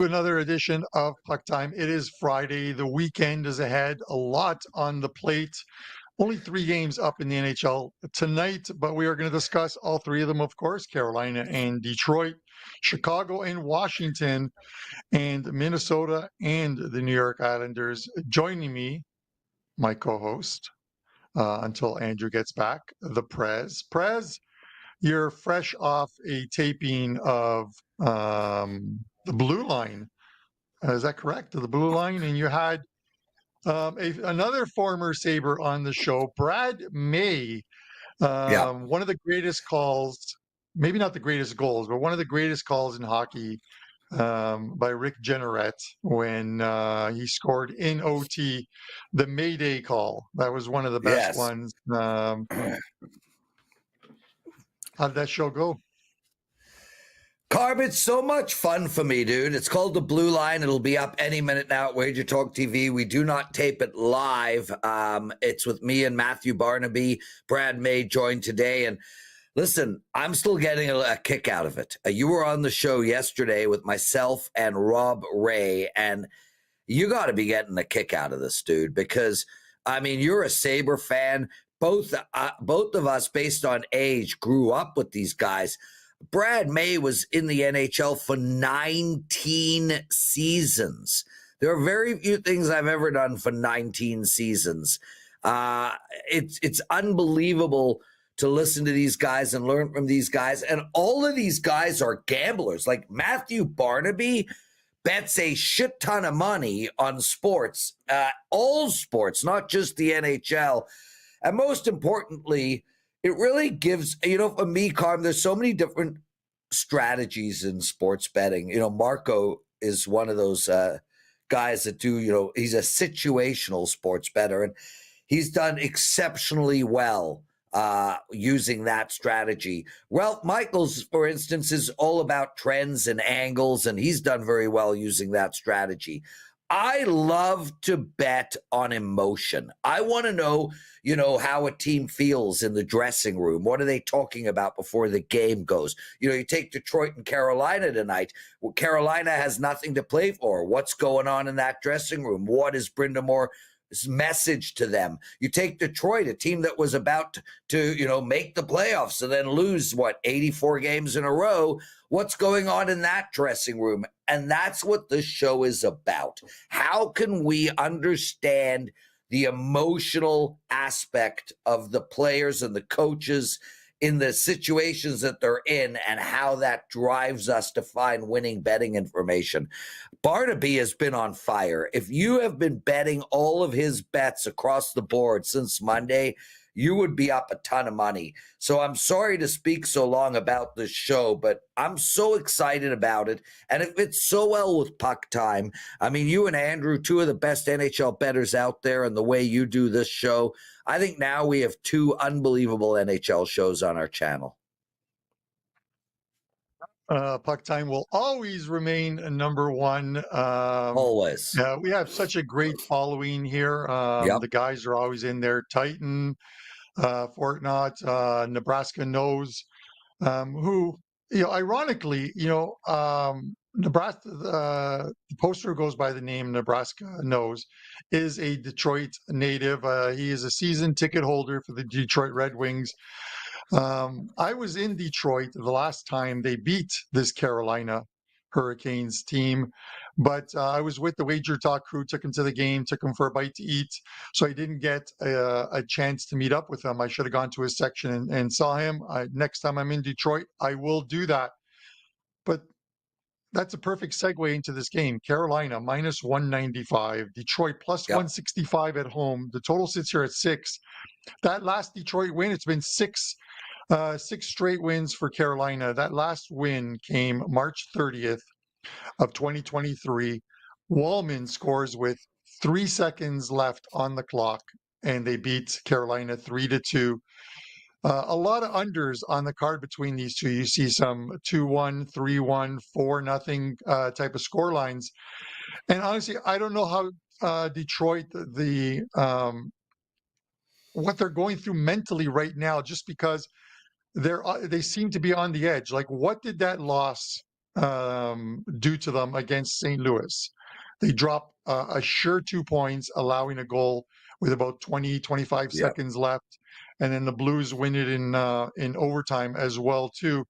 Another edition of Puck Time. It is Friday. The weekend is ahead. A lot on the plate. Only 3 games up in the NHL tonight, but we are going to discuss all 3 of them, of course: Carolina and Detroit, Chicago and Washington, and Minnesota and the New York Islanders. Joining me, my co-host, until Andrew gets back, the Prez. Prez, you're fresh off a taping of the Blue Line. Is that correct? The Blue Line, and you had another former Sabre on the show, Brad May. Yeah. One of the greatest calls, maybe not the greatest goals, but one of the greatest calls in hockey by Rick Jenneret when he scored in OT, the Mayday call. That was one of the best Yes. ones. How did that show go? Carb, it's so much fun for me, dude. It's called The Blue Line. It'll be up any minute now at WagerTalk TV. We do not tape it live. It's with me and Matthew Barnaby. Brad May joined today. And listen, I'm still getting a kick out of it. You were on the show yesterday with myself and Rob Ray, and you got to be getting a kick out of this, dude, because, I mean, you're a Sabre fan. Both of us, based on age, grew up with these guys. Brad May was in the NHL for 19 seasons. There are very few things I've ever done for 19 seasons. It's unbelievable to listen to these guys and learn from these guys. And all of these guys are gamblers. Like Matthew Barnaby bets a shit ton of money on sports, all sports, not just the NHL. And most importantly, it really gives, for me, Carm, there's so many different strategies in sports betting. Marco is one of those guys that do, he's a situational sports bettor, and he's done exceptionally well using that strategy. Ralph Michaels, for instance, is all about trends and angles, and he's done very well using that strategy. I love to bet on emotion. I want to know, how a team feels in the dressing room. What are they talking about before the game goes? You take Detroit and Carolina tonight. Well, Carolina has nothing to play for. What's going on in that dressing room? What is Brindamore's message to them? You take Detroit, a team that was about to, make the playoffs and then lose, 84 games in a row. What's going on in that dressing room? And that's what this show is about. How can we understand the emotional aspect of the players and the coaches in the situations that they're in, and how that drives us to find winning betting information? Barnaby has been on fire. If you have been betting all of his bets across the board since Monday, you would be up a ton of money. So I'm sorry to speak so long about this show, but I'm so excited about it. And it fits so well with Puck Time. I mean, you and Andrew, 2 of the best NHL bettors out there, and the way you do this show, I think now we have 2 unbelievable NHL shows on our channel. Puck Time will always remain number one. Always. Yeah, we have such a great following here. Yep. The guys are always in there. Titan, Fortnot, Nebraska Knows, who, ironically, Nebraska, the poster goes by the name Nebraska Knows, is a Detroit native. He is a season ticket holder for the Detroit Red Wings. I was in Detroit the last time they beat this Carolina Hurricanes team, but I was with the WagerTalk crew, took him to the game, took him for a bite to eat. So I didn't get a chance to meet up with him. I should have gone to his section and saw him. Next time I'm in Detroit, I will do that. But that's a perfect segue into this game. Carolina minus 195, Detroit plus 165 at home. The total sits here at 6. That last Detroit win, it's been 6 straight wins for Carolina. That last win came March 30th of 2023. Wallman scores with 3 seconds left on the clock, and they beat Carolina 3-2. A lot of unders on the card between these two. You see some 2-1, 3-1, 4-0 type of score lines. And honestly, I don't know how Detroit, what they're going through mentally right now, just because they seem to be on the edge. Like, what did that loss due to them against St. Louis. They drop a sure 2 points, allowing a goal with about 20, 25 Yeah. seconds left. And then the Blues win it in overtime as well, too.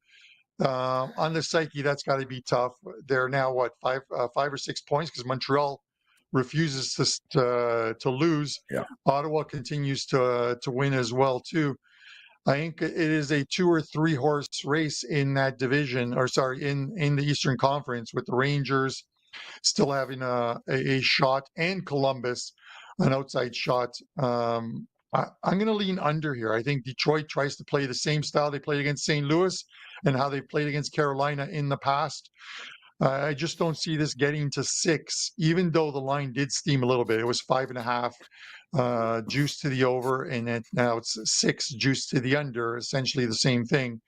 On the psyche, that's got to be tough. They're now, what, 5 or 6 points because Montreal refuses to lose. Yeah. Ottawa continues to win as well, too. I think it is a 2 or 3 horse race in that division, or sorry, in the Eastern Conference, with the Rangers still having a shot and Columbus an outside shot. I'm going to lean under here. I think Detroit tries to play the same style they played against St. Louis and how they played against Carolina in the past. I just don't see this getting to 6, even though the line did steam a little bit. It was 5.5 juice to the over, and now it's 6 juice to the under, essentially the same thing.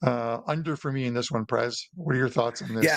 Under for me in this one, Prez. What are your thoughts on this?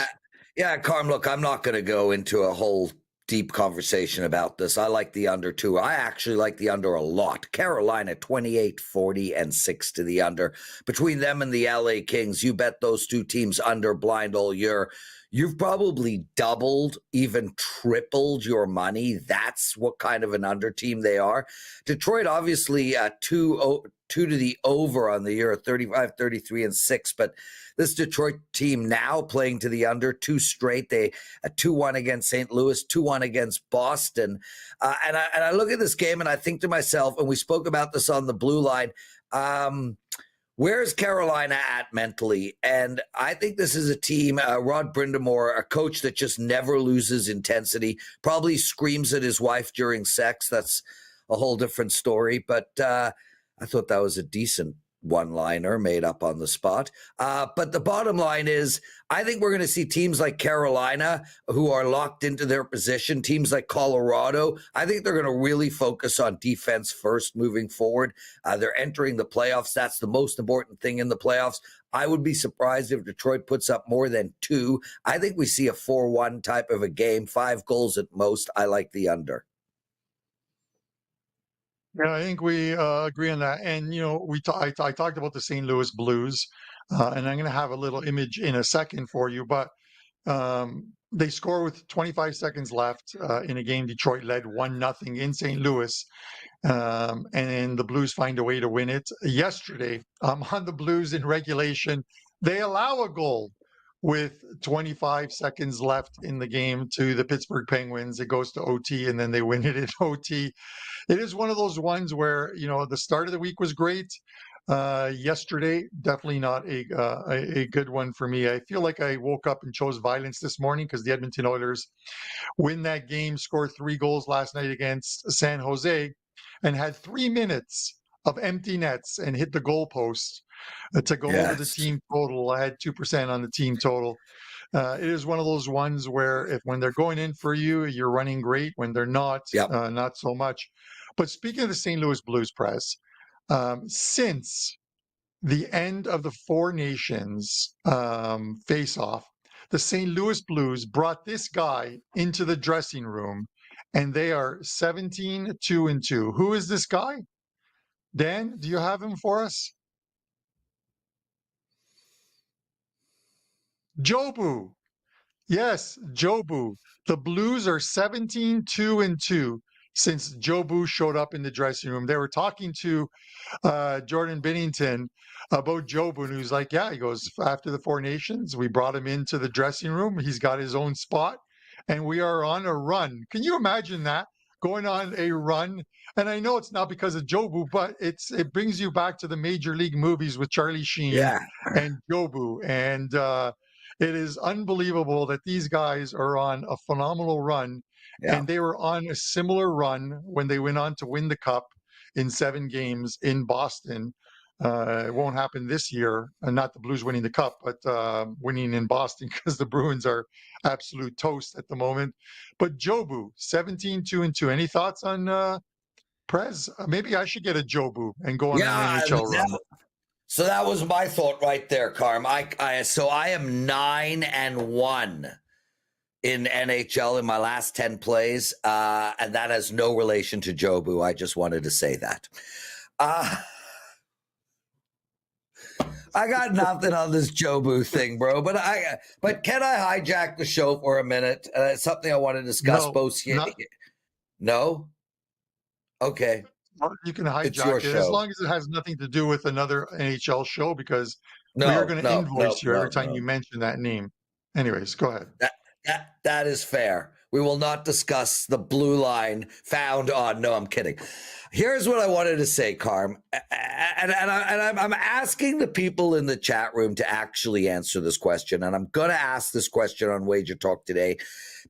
Yeah, Carm, look, I'm not going to go into a whole deep conversation about this. I like the under too. I actually like the under a lot. Carolina 28, 40, and 6 to the under. Between them and the LA Kings, you bet those two teams under blind all year. You've probably doubled, even tripled your money. That's what kind of an under team they are. Detroit, obviously, 2 to the over on the year, 35, 33, and 6. But this Detroit team now playing to the under 2 straight. They 2-1 against St. Louis, 2-1 against Boston. And I look at this game and I think to myself, and we spoke about this on the blue line, where's Carolina at mentally? And I think this is a team, Rod Brindamore, a coach that just never loses intensity, probably screams at his wife during sex. That's a whole different story. But I thought that was a decent one-liner made up on the spot. But the bottom line is, I think we're going to see teams like Carolina who are locked into their position, teams like Colorado. I think they're going to really focus on defense first moving forward. They're entering the playoffs. That's the most important thing in the playoffs. I would be surprised if Detroit puts up more than 2. I think we see a 4-1 type of a game, 5 goals at most. I like the under. Yeah, I think we agree on that. And I talked about the St. Louis Blues, and I'm going to have a little image in a second for you. But they score with 25 seconds left in a game. Detroit led 1-0 in St. Louis, and then the Blues find a way to win it. Yesterday, on the Blues in regulation, they allow a goal with 25 seconds left in the game to the Pittsburgh Penguins. It goes to OT, and then they win it in OT. It is one of those ones where, the start of the week was great. Yesterday, definitely not a good one for me. I feel like I woke up and chose violence this morning because the Edmonton Oilers win that game, scored 3 goals last night against San Jose, and had 3 minutes of empty nets and hit the goalpost to go over the team total. I had 2% on the team total. It is one of those ones where when they're going in for you, you're running great. When they're not, not so much. But speaking of the St. Louis Blues, Press, since the end of the Four Nations face-off, the St. Louis Blues brought this guy into the dressing room, and they are 17-2-2. Who is this guy? Dan, do you have him for us? Jobu. Yes, Jobu. The Blues are 17-2-2 since Jobu showed up in the dressing room. They were talking to Jordan Binnington about Jobu, and he was like, he goes, after the Four Nations, we brought him into the dressing room. He's got his own spot, and we are on a run. Can you imagine that? Going on a run? And I know it's not because of Jobu, but it brings you back to the Major League movies with Charlie Sheen and Jobu. And it is unbelievable that these guys are on a phenomenal run. And they were on a similar run when they went on to win the Cup in 7 games in Boston. It won't happen this year, and not the Blues winning the Cup, but winning in Boston because the Bruins are absolute toast at the moment. But Jobu, 17-2-2. Any thoughts on Prez? Maybe I should get a Jobu and go on an NHL run. So that was my thought right there, Carm. So I am 9-1 in NHL in my last 10 plays, and that has no relation to Jobu. I just wanted to say that. I got nothing on this Jobu thing, bro. But can I hijack the show for a minute? It's something I want to discuss. No, Both here. not No. Okay, you can it's your hijack it as show. long as it has nothing to do with another NHL show because we are No, going to no, invoice no, you every no, time no. you mention that name. Anyways, go ahead. That is fair. We will not discuss the blue line found on. No, I'm kidding. Here's what I wanted to say, Carm, and I'm asking the people in the chat room to actually answer this question, and I'm going to ask this question on Wager Talk today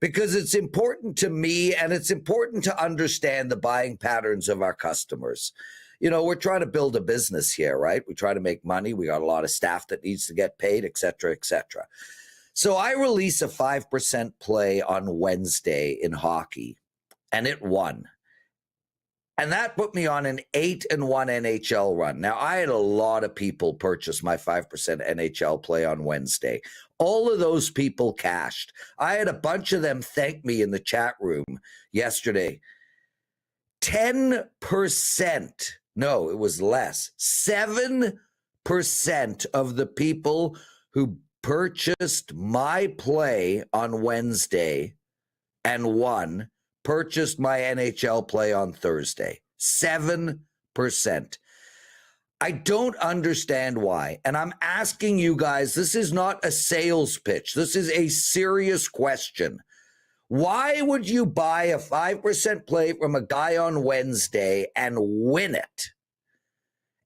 because it's important to me, and it's important to understand the buying patterns of our customers. You know, we're trying to build a business here, right? We try to make money. We got a lot of staff that needs to get paid, et cetera, et cetera. So I release a 5% play on Wednesday in hockey, and it won. And that put me on an 8-1 NHL run. Now, I had a lot of people purchase my 5% NHL play on Wednesday. All of those people cashed. I had a bunch of them thank me in the chat room yesterday. 10%, no, it was less, 7% of the people who purchased my play on Wednesday and won purchased my NHL play on Thursday. 7%. I don't understand why. And I'm asking you guys, this is not a sales pitch. This is a serious question. Why would you buy a 5% play from a guy on Wednesday and win it?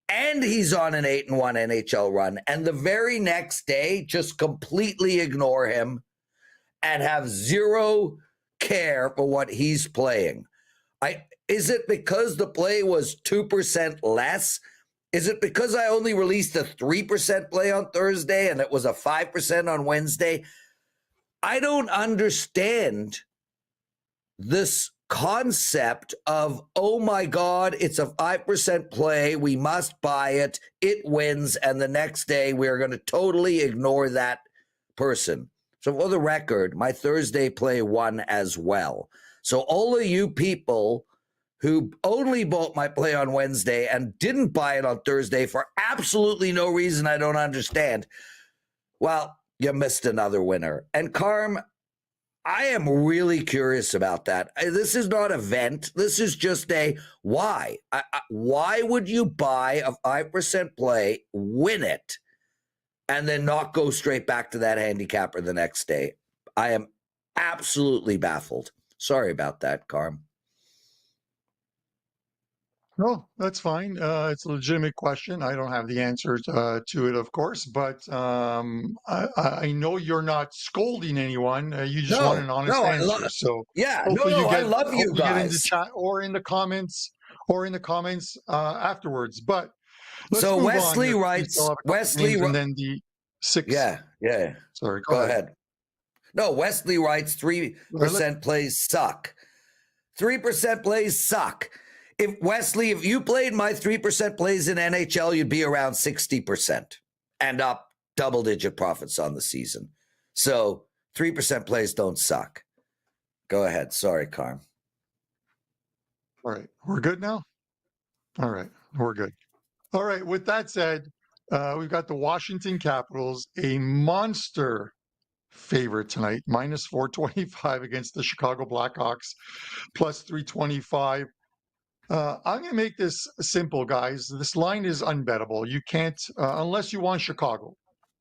And he's on an 8-1 NHL run. And the very next day, just completely ignore him and have zero care for what he's playing. Is it because the play was 2% less? Is it because I only released a 3% play on Thursday and it was a 5% on Wednesday? I don't understand this concept of, oh my God, it's a 5% play. We must buy it. It wins. And the next day we're going to totally ignore that person. So for the record, my Thursday play won as well. So all of you people who only bought my play on Wednesday and didn't buy it on Thursday for absolutely no reason I don't understand, well, you missed another winner. And Carm, I am really curious about that. This is not a vent. This is just a why. Why would you buy a 5% play, win it, and then not go straight back to that handicapper the next day? I am absolutely baffled. Sorry about that, Carm. No, that's fine. It's a legitimate question. I don't have the answer to it, of course, but I know you're not scolding anyone. You just want an honest answer. So hopefully I love you get in the guys. chat or in the comments afterwards. But let's So move Wesley on. writes, And then the 6. Yeah. Sorry, Go ahead. No, Wesley writes 3% plays suck. 3% plays suck. If you played my 3% plays in NHL, you'd be around 60% and up double-digit profits on the season. So 3% plays don't suck. Go ahead. Sorry, Carm. All right. We're good now? All right. We're good. All right. With that said, we've got the Washington Capitals, a monster favorite tonight, minus 425 against the Chicago Blackhawks, plus 325. I'm going to make this simple, guys. This line is unbettable. You can't, unless you want Chicago,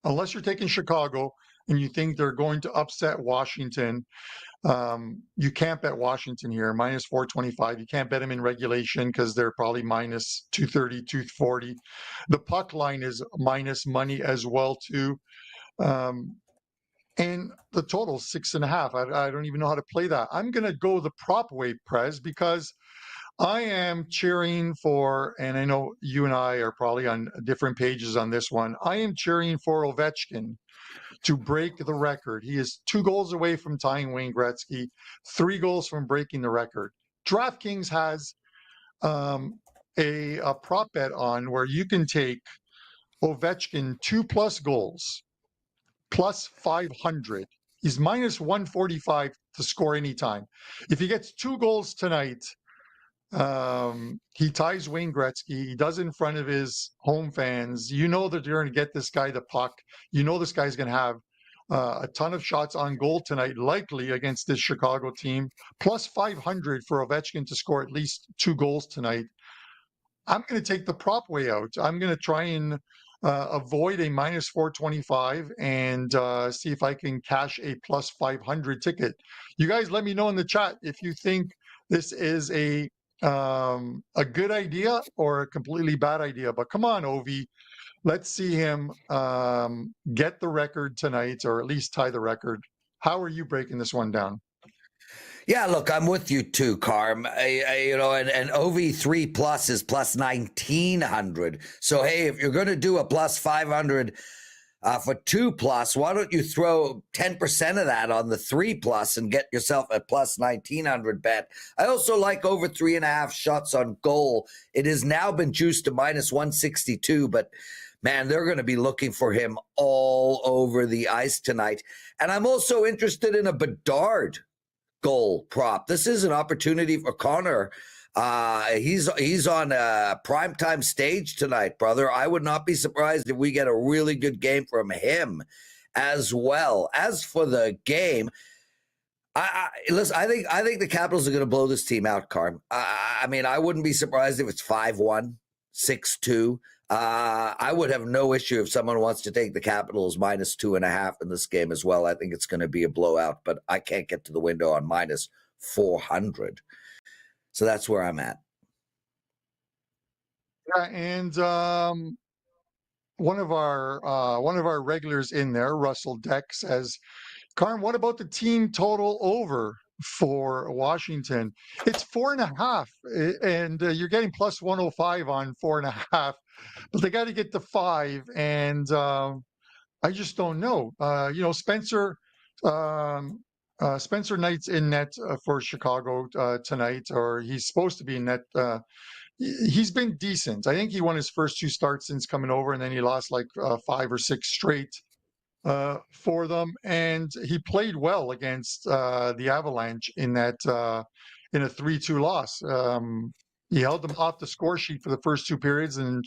unless you're taking Chicago and you think they're going to upset Washington. You can't bet Washington here, minus 425. You can't bet them in regulation because they're probably minus 230, 240. The puck line is minus money as well, too. And the total 6.5. I don't even know how to play that. I'm going to go the prop way, Prez, because I am cheering for, and I know you and I are probably on different pages on this one. I am cheering for Ovechkin to break the record. He is 2 goals away from tying Wayne Gretzky, 3 goals from breaking the record. DraftKings has a prop bet on where you can take Ovechkin 2+ goals, plus 500. He's minus 145 to score anytime. If he gets 2 goals tonight, He ties Wayne Gretzky. He does it in front of his home fans. You know that you're going to get this guy the puck. You know this guy's going to have a ton of shots on goal tonight, likely against this Chicago team. Plus 500 for Ovechkin to score at least 2 goals tonight. I'm going to take the prop way out. I'm going to try and avoid a minus 425 and see if I can cash a plus 500 ticket. You guys let me know in the chat if you think this is a good idea or a completely bad idea. But come on, Ovi, let's see him get the record tonight, or at least tie the record. How are you breaking this one down? Yeah, look, I'm with you too, Carm. You know, and OV3 plus is plus 1,900. So, hey, if you're going to do a plus 500 for 2 plus, why don't you throw 10% of that on the 3 plus and get yourself a plus 1,900 bet? I also like over 3.5 shots on goal. It has now been juiced to minus 162, but man, they're going to be looking for him all over the ice tonight. And I'm also interested in a Bedard goal prop. This is an opportunity for Connor. He's on a primetime stage tonight, brother. I would not be surprised if we get a really good game from him as well. As for the game, listen, I think the Capitals are going to blow this team out, Carm. I mean, I wouldn't be surprised if it's 5-1, 6-2. I would have no issue if someone wants to take the Capitals minus 2.5 in this game as well. I think it's going to be a blowout, but I can't get to the window on minus 400. So that's where I'm at. Yeah, and one of our regulars in there, Russell Deck, says, Carm, what about the team total over for Washington? It's 4.5, and you're getting plus 105 on 4.5, but they got to get to 5, and I just don't know. Spencer Knight's in net for Chicago tonight, or he's supposed to be in net. He's been decent. I think he won his first 2 starts since coming over, and then he lost like 5 or 6 straight for them, and he played well against the Avalanche in that in a 3-2 loss. He held them off the score sheet for the first 2 periods, and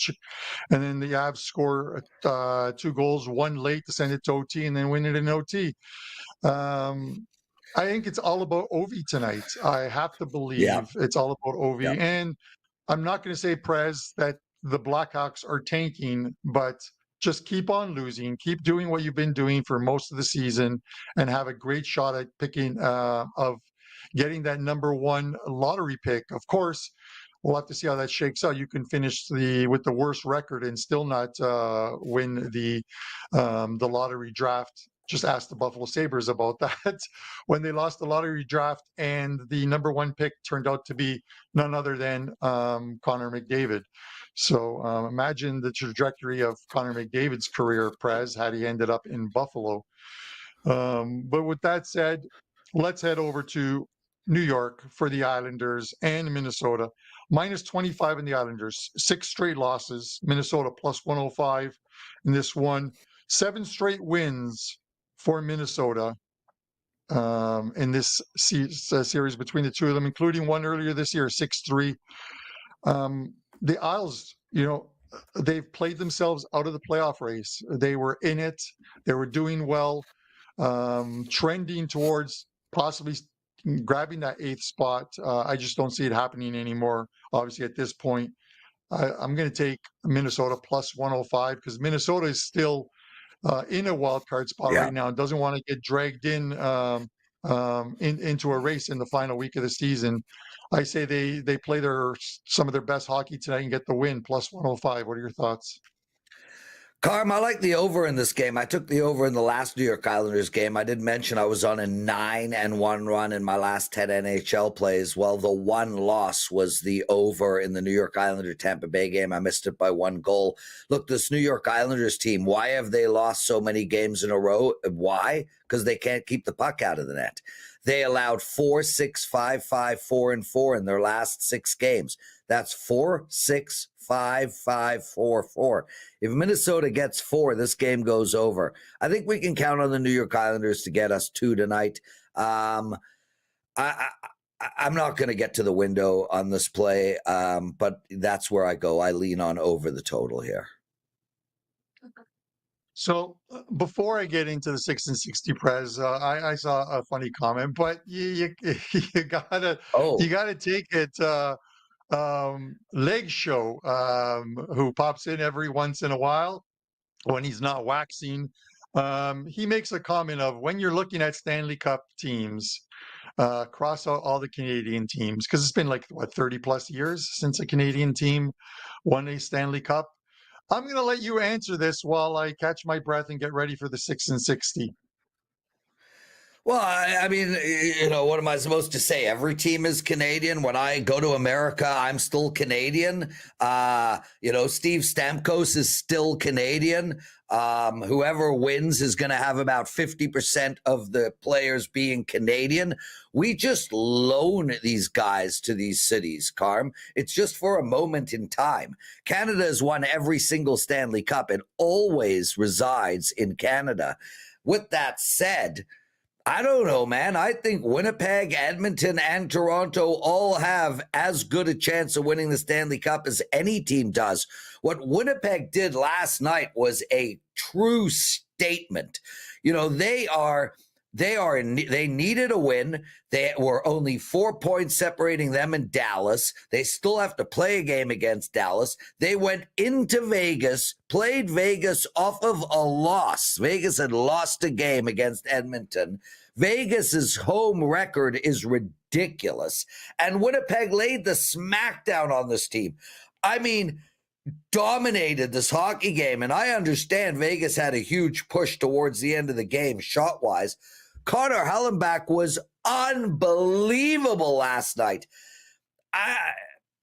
then the Avs score 2 goals, 1 late to send it to OT, and then win it in OT. I think it's all about Ovi tonight. I have to believe it's all about Ovi, and I'm not going to say, Prez, that the Blackhawks are tanking, but just keep on losing, keep doing what you've been doing for most of the season, and have a great shot at picking of getting that number 1 lottery pick. Of course, we'll have to see how that shakes out. You can finish with the worst record and still not win the lottery draft. Just ask the Buffalo Sabres about that when they lost the lottery draft, and the number 1 pick turned out to be none other than Connor McDavid. So imagine the trajectory of Connor McDavid's career, Prez, had he ended up in Buffalo. But with that said, let's head over to New York for the Islanders and Minnesota. Minus 25 in the Islanders, 6 straight losses. Minnesota plus 105 in this one. 7 straight wins for Minnesota in this series between the two of them, including one earlier this year, 6-3. The Isles, they've played themselves out of the playoff race. They were in it. They were doing well, trending towards possibly grabbing that 8th spot. I just don't see it happening anymore, obviously, at this point. I'm going to take Minnesota plus 105 because Minnesota is still in a wild card spot right now and doesn't want to get dragged into a race in the final week of the season. I say they play some of their best hockey tonight and get the win, plus 105. What are your thoughts? Carm, I like the over in this game. I took the over in the last New York Islanders game. I did mention I was on a 9-1 run in my last 10 NHL plays. Well, the 1 loss was the over in the New York Islander Tampa Bay game. I missed it by 1 goal. Look, this New York Islanders team, why have they lost so many games in a row? Why? Because they can't keep the puck out of the net. They allowed 4, 6, 5, 5, 4, and 4 in their last 6 games. That's 4, 6, 5, 5, 4, 4. If Minnesota gets 4, this game goes over. I think we can count on the New York Islanders to get us 2 tonight. I I'm not going to get to the window on this play, but that's where I go. I lean on over the total here. So before I get into the 6 and 60 Prez, I saw a funny comment, but you gotta you Oh, gotta take it. Leg Show, who pops in every once in a while when he's not waxing. He makes a comment of when you're looking at Stanley Cup teams, cross out all the Canadian teams because it's been like what 30 plus years since a Canadian team won a Stanley Cup. I'm going to let you answer this while I catch my breath and get ready for the 6 and 60. well, I mean, what am I supposed to say? Every team is Canadian. When I go to America, I'm still Canadian. Steve Stamkos is still Canadian. Whoever wins is going to have about 50% of the players being Canadian. We just loan these guys to these cities, Carm. It's just for a moment in time. Canada has won every single Stanley Cup. It always resides in Canada. With that said, I don't know, man. I think Winnipeg, Edmonton, and Toronto all have as good a chance of winning the Stanley Cup as any team does. What Winnipeg did last night was a true statement. They needed a win. They were only 4 points separating them and Dallas. They still have to play a game against Dallas. They went into Vegas, played Vegas off of a loss. Vegas had lost a game against Edmonton. Vegas's home record is ridiculous. And Winnipeg laid the smackdown on this team. I mean, dominated this hockey game. And I understand Vegas had a huge push towards the end of the game, shot-wise. Connor Hellenbach was unbelievable last night.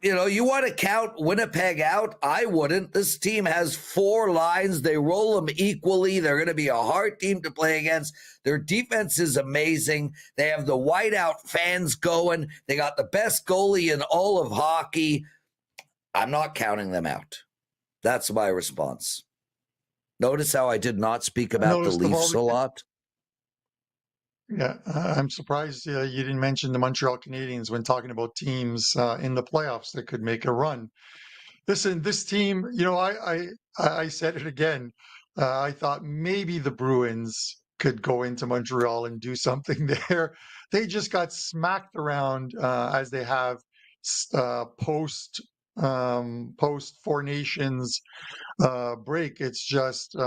You want to count Winnipeg out? I wouldn't. This team has 4 lines. They roll them equally. They're going to be a hard team to play against. Their defense is amazing. They have the whiteout fans going. They got the best goalie in all of hockey. I'm not counting them out. That's my response. Notice how I did not speak about the Leafs a lot. Yeah, I'm surprised you didn't mention the Montreal Canadiens when talking about teams in the playoffs that could make a run. Listen, this team, I said it again. I thought maybe the Bruins could go into Montreal and do something there. They just got smacked around as they have post Four Nations break. It's just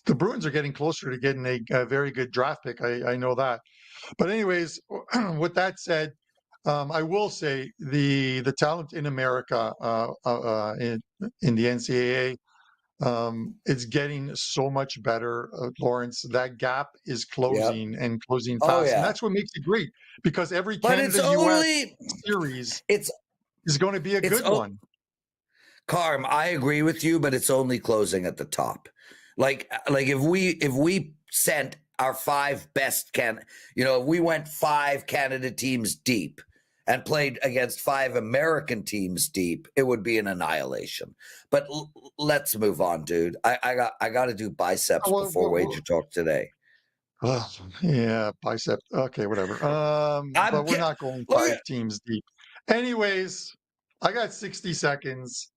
the Bruins are getting closer to getting a very good draft pick. I know that. But anyways, with that said, I will say the talent in America in the NCAA is getting so much better, Lawrence. That gap is closing and closing fast, Oh, yeah. and that's what makes it great because every But it's Canada-US series is going to be a good one. Carm, I agree with you, but it's only closing at the top. Like if we sent our 5 best if we went 5 Canada teams deep and played against 5 American teams deep, it would be an annihilation. But let's move on, dude. I got to do biceps before WagerTalk today. Oh, yeah, bicep. Okay, whatever. But we're not going 5 teams deep. Anyways, I got 60 seconds.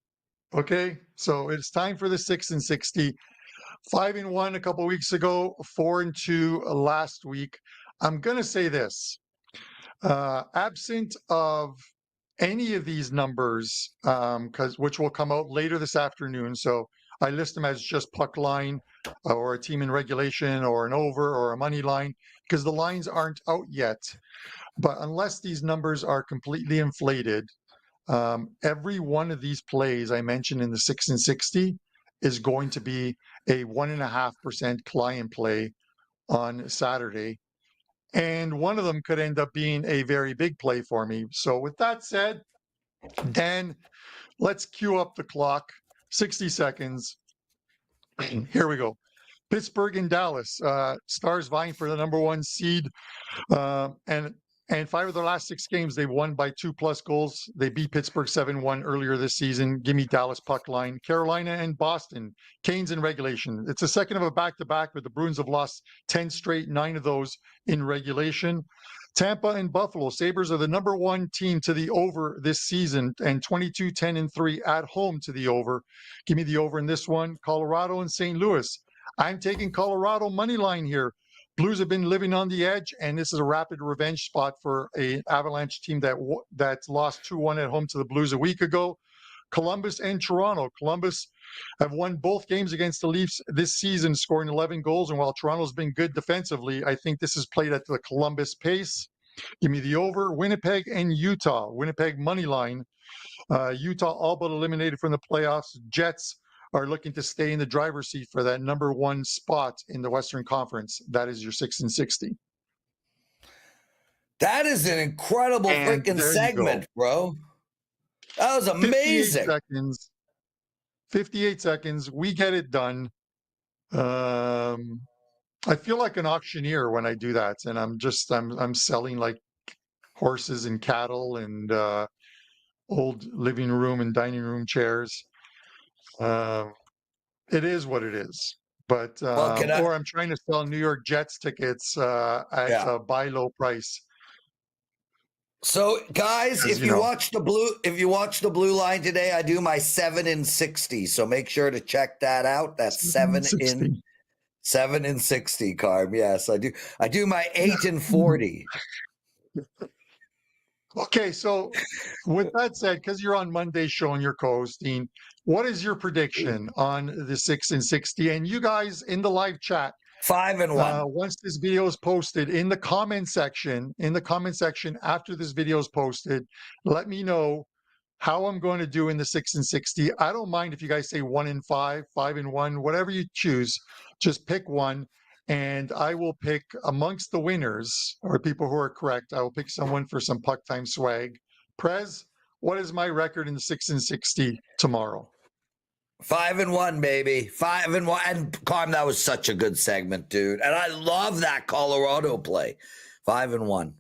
Okay, so it's time for the 6 and 60. 5-1 a couple weeks ago, 4-2 last week. I'm going to say this. Absent of any of these numbers, which will come out later this afternoon. So I list them as just puck line or a team in regulation or an over or a money line because the lines aren't out yet. But unless these numbers are completely inflated, every one of these plays I mentioned in the 6 and 60 is going to be a 1.5% client play on Saturday. And one of them could end up being a very big play for me. So with that said, Dan, let's cue up the clock. 60 seconds. Here we go. Pittsburgh and Dallas. Stars vying for the number 1 seed. And And 5 of their last 6 games, they've won by 2+ goals. They beat Pittsburgh 7-1 earlier this season. Give me Dallas puck line. Carolina and Boston, Canes in regulation. It's a second of a back-to-back, but the Bruins have lost 10 straight, 9 of those in regulation. Tampa and Buffalo. Sabres are the number 1 team to the over this season, and 22-10-3 at home to the over. Give me the over in this one. Colorado and St. Louis. I'm taking Colorado money line here. Blues have been living on the edge, and this is a rapid revenge spot for an Avalanche team that's lost 2-1 at home to the Blues a week ago. Columbus and Toronto. Columbus have won both games against the Leafs this season, scoring 11 goals. And while Toronto's been good defensively, I think this is played at the Columbus pace. Give me the over. Winnipeg and Utah. Winnipeg money line. Utah all but eliminated from the playoffs. Jets are looking to stay in the driver's seat for that number 1 spot in the Western Conference. That is your 6 and 60. That is an incredible freaking segment, bro. That was amazing. 58 seconds. We get it done. I feel like an auctioneer when I do that, and I'm selling like horses and cattle and old living room and dining room chairs. It is what it is. But or I'm trying to sell New York Jets tickets at a buy low price. So, guys, if you watch the blue line today, I do my 7 and 60. So make sure to check that out. That's 7 and 60, Carm. Yes, I do. I do my 8 and 40. Okay, so with that said, because you're on Monday's show and you're co-hosting, what is your prediction on the 6 and 60? And you guys in the live chat, 5 and 1. Once this video is posted in the comment section, after this video is posted, let me know how I'm going to do in the 6 and 60. I don't mind if you guys say 1 and 5, 5 and 1, whatever you choose. Just pick one, and I will pick amongst the winners or people who are correct. I will pick someone for some PuckTime swag. Prez, what is my record in the 6 and 60 tomorrow? 5 and 1, baby. 5 and 1. And Carm, that was such a good segment, dude. And I love that Colorado play. 5 and 1.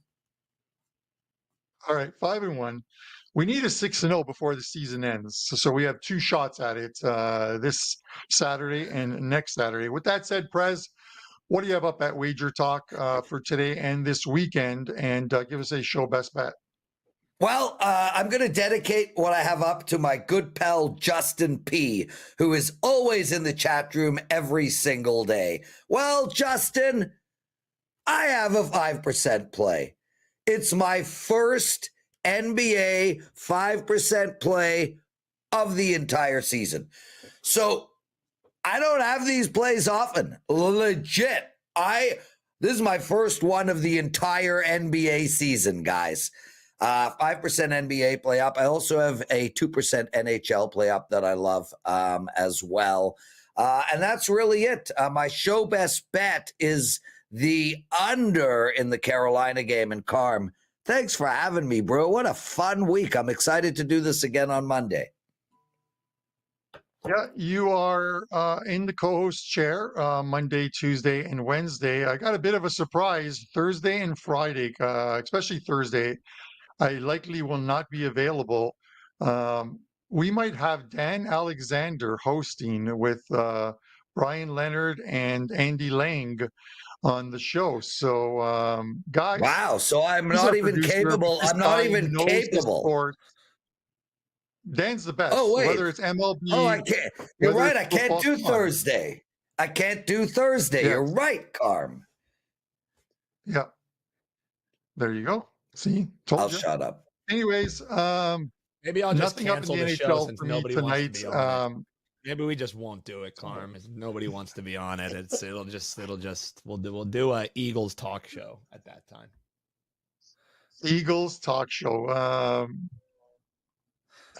All right, 5 and 1. We need a 6 and 0 before the season ends. So we have 2 shots at it this Saturday and next Saturday. With that said, Prez, what do you have up at WagerTalk for today and this weekend? And give us a show best bet. Well, I'm going to dedicate what I have up to my good pal, Justin P., who is always in the chat room every single day. Well, Justin, I have a 5% play. It's my first NBA 5% play of the entire season. So I don't have these plays often. Legit. This is my first one of the entire NBA season, guys. 5% NBA play up. I also have a 2% NHL play up that I love as well. And that's really it. My show best bet is the under in the Carolina game. And Carm, thanks for having me, bro. What a fun week. I'm excited to do this again on Monday. Yeah, you are in the co-host chair Monday, Tuesday, and Wednesday. I got a bit of a surprise Thursday and Friday, especially Thursday. I likely will not be available. We might have Dan Alexander hosting with Brian Leonard and Andy Lang on the show. So, guys. Wow. So I'm not even capable. I'm not even capable. Dan's the best. Oh, wait. Whether it's MLB. Oh, I can't. You're right. I can't do Thursday. I can't do Thursday. Yes. You're right, Carm. Yeah. There you go. See, I'll shut up. Anyways, maybe I'll just cancel the show since nobody wants to be on it. Maybe we just won't do it, Carm. Nobody wants to be on it. We'll do a Eagles talk show at that time. Eagles talk show.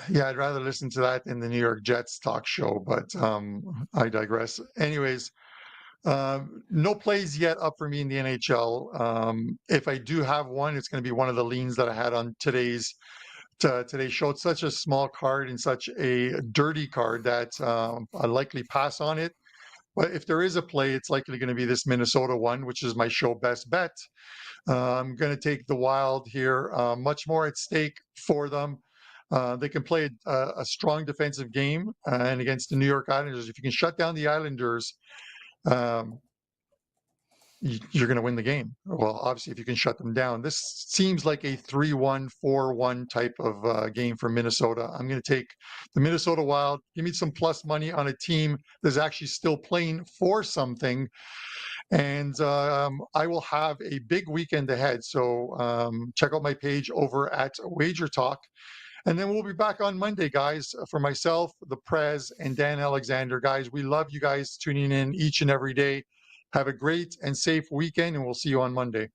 Yeah, I'd rather listen to that than the New York Jets talk show, but I digress. Anyways, no plays yet up for me in the NHL. If I do have one, it's going to be one of the leans that I had on today's show. It's such a small card and such a dirty card that I likely pass on it. But if there is a play, it's likely going to be this Minnesota one, which is my show best bet. I'm going to take the Wild here. Much more at stake for them. They can play a strong defensive game, and against the New York Islanders, if you can shut down the Islanders, you're going to win the game. Well, obviously, if you can shut them down. This seems like a 3-1, 4-1 type of game for Minnesota. I'm going to take the Minnesota Wild. Give me some plus money on a team that's actually still playing for something. And I will have a big weekend ahead. So check out my page over at WagerTalk. And then we'll be back on Monday, guys. For myself, the Prez, and Dan Alexander. Guys, we love you guys tuning in each and every day. Have a great and safe weekend, and we'll see you on Monday.